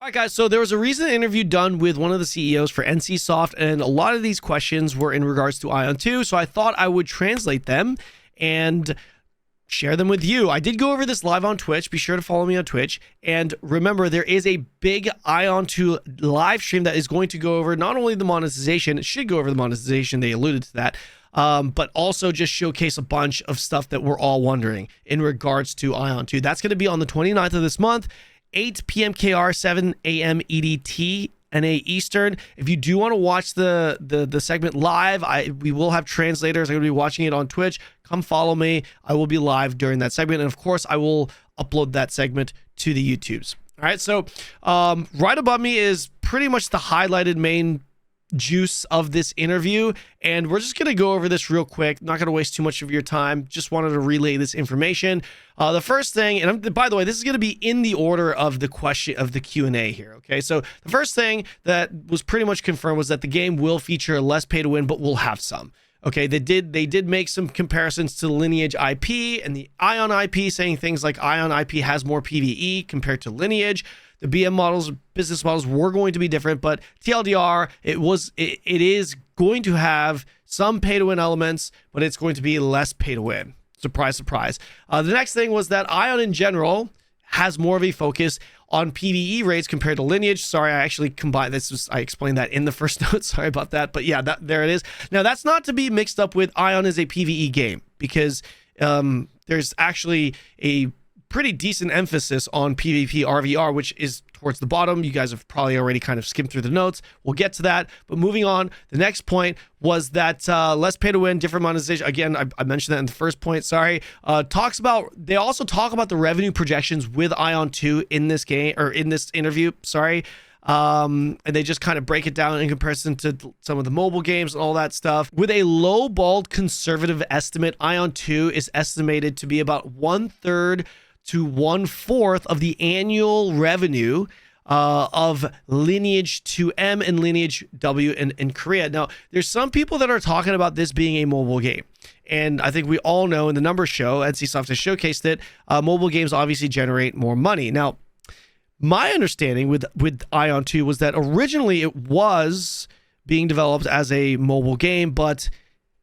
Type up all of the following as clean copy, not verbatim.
All right, guys, so there was a recent interview done with one of the CEOs for NCSoft, and a lot of these questions were in regards to Aion 2, so I thought I would translate them and share them with you. I did go over this live on Twitch. Be sure to follow me on Twitch. And remember, there is a big Aion 2 live stream that is going to go over not only the monetization, it should go over the monetization, they alluded to that, but also just showcase a bunch of stuff that we're all wondering in regards to Aion 2. That's going to be on the 29th of this month. 8 p.m. KR, 7 a.m. EDT, NA Eastern. If you do want to watch the segment live, we will have translators. I'm going to be watching it on Twitch. Come follow me. I will be live during that segment. And of course, I will upload that segment to the YouTubes. All right, so right above me is pretty much the highlighted main juice of this interview, and we're just going to go over this real quick. Not going to waste too much of your time. Just wanted to relay this information. The first thing, and by the way, this is going to be in the order of the question of the Q&A here. Okay, so the first thing that was pretty much confirmed was that the game will feature less pay to win, but will have some. Okay, they did make some comparisons to the Lineage IP and the Aion IP, saying things like Aion IP has more PvE compared to Lineage. The BM models, business models were going to be different, but TLDR, it is going to have some pay to win elements, but it's going to be less pay to win. Surprise, surprise. The next thing was that Aion in general has more of a focus on PvE rates compared to Lineage. Sorry, I actually combined this. I explained that in the first note. Sorry about that. But yeah, there it is. Now, that's not to be mixed up with Aion as a PvE game, because there's actually a pretty decent emphasis on PvP RVR, which is towards the bottom. You guys have probably already kind of skimmed through the notes. We'll get to that. But moving on, the next point was that less pay to win, different monetization. Again, I mentioned that in the first point. Sorry. They also talk about the revenue projections with Aion 2 in this game, or in this interview. Sorry. And they just kind of break it down in comparison to some of the mobile games and all that stuff. With a low-balled conservative estimate, Aion 2 is estimated to be about 1/3 to 1/4 of the annual revenue of Lineage 2M and Lineage W in Korea. Now, there's some people that are talking about this being a mobile game. And I think we all know, in the numbers show, NCSoft has showcased it, mobile games obviously generate more money. Now, my understanding with Aion 2 was that originally it was being developed as a mobile game, but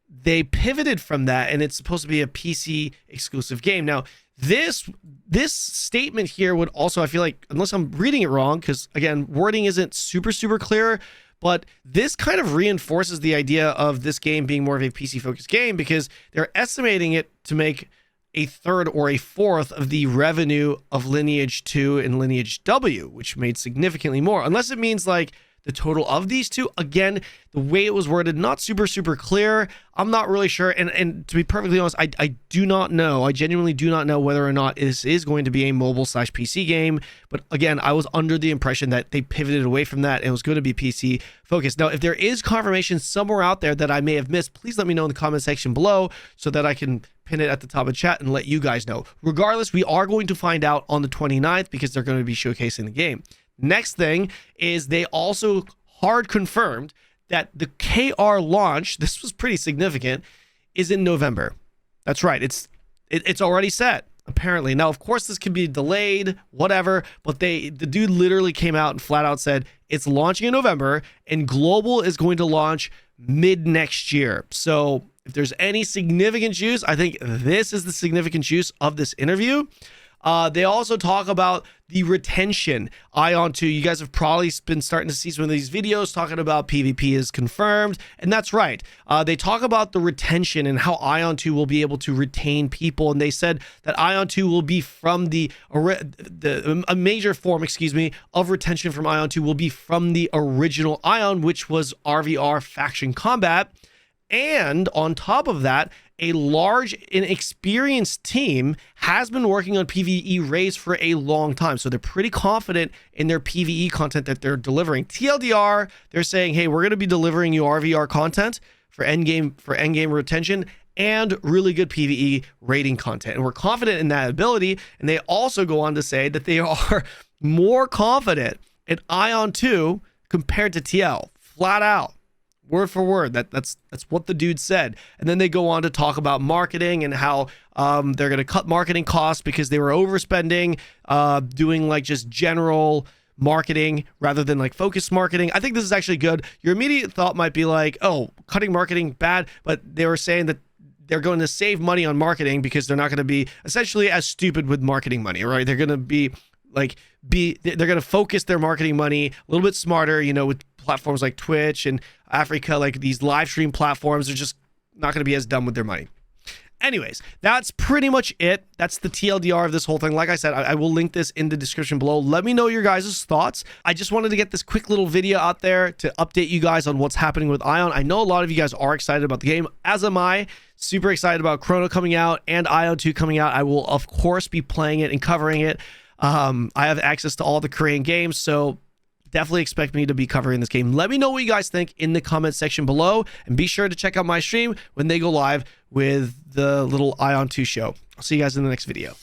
they pivoted from that, and it's supposed to be a PC exclusive game. Now, this statement here would also, I feel like, unless I'm reading it wrong, because again, wording isn't super clear, but this kind of reinforces the idea of this game being more of a PC focused game, because they're estimating it to make 1/3 or 1/4 of the revenue of Lineage 2 and Lineage W, which made significantly more, unless it means like the total of these two. Again, the way it was worded, not super clear. I'm not really sure. And to be perfectly honest, I do not know. I genuinely do not know whether or not this is going to be a mobile/PC game. But again, I was under the impression that they pivoted away from that and it was going to be PC focused. Now, if there is confirmation somewhere out there that I may have missed, please let me know in the comment section below so that I can pin it at the top of chat and let you guys know. Regardless, we are going to find out on the 29th because they're going to be showcasing the game. Next thing is they also hard confirmed that the KR launch, this was pretty significant, is in November. That's right. It's already set, apparently. Now, of course, this could be delayed, whatever, but the dude literally came out and flat out said it's launching in November and global is going to launch mid next year. So if there's any significant juice, I think this is the significant juice of this interview. They also talk about the retention. Aion 2, you guys have probably been starting to see some of these videos talking about PvP is confirmed, and that's right. They talk about the retention and how Aion 2 will be able to retain people, and they said that Aion 2 will be from a major form, of retention from Aion 2 will be from the original Aion, which was RVR faction combat. And on top of that, a large and experienced team has been working on PvE raids for a long time. So they're pretty confident in their PvE content that they're delivering. TLDR, they're saying, hey, we're going to be delivering you RVR content for endgame retention and really good PvE raiding content. And we're confident in that ability. And they also go on to say that they are more confident in Aion 2 compared to TL, flat out. Word for word, that's what the dude said. And then they go on to talk about marketing and how they're going to cut marketing costs because they were overspending, doing like just general marketing rather than like focused marketing. I think this is actually good. Your immediate thought might be like, oh, cutting marketing bad, but they were saying that they're going to save money on marketing because they're not going to be essentially as stupid with marketing money, right? They're going to be they're going to focus their marketing money a little bit smarter, you know, with platforms like Twitch and Africa, like these live stream platforms are just not going to be as dumb with their money. Anyways, that's pretty much it. That's the TLDR of this whole thing. Like I said, I will link this in the description below. Let me know your guys' thoughts. I just wanted to get this quick little video out there to update you guys on what's happening with Aion. I know a lot of you guys are excited about the game, as am I. Super excited about Chrono coming out and Aion 2 coming out. I will, of course, be playing it and covering it. I have access to all the Korean games, so definitely expect me to be covering this game. Let me know what you guys think in the comment section below, and be sure to check out my stream when they go live with the little Aion 2 show. I'll see you guys in the next video.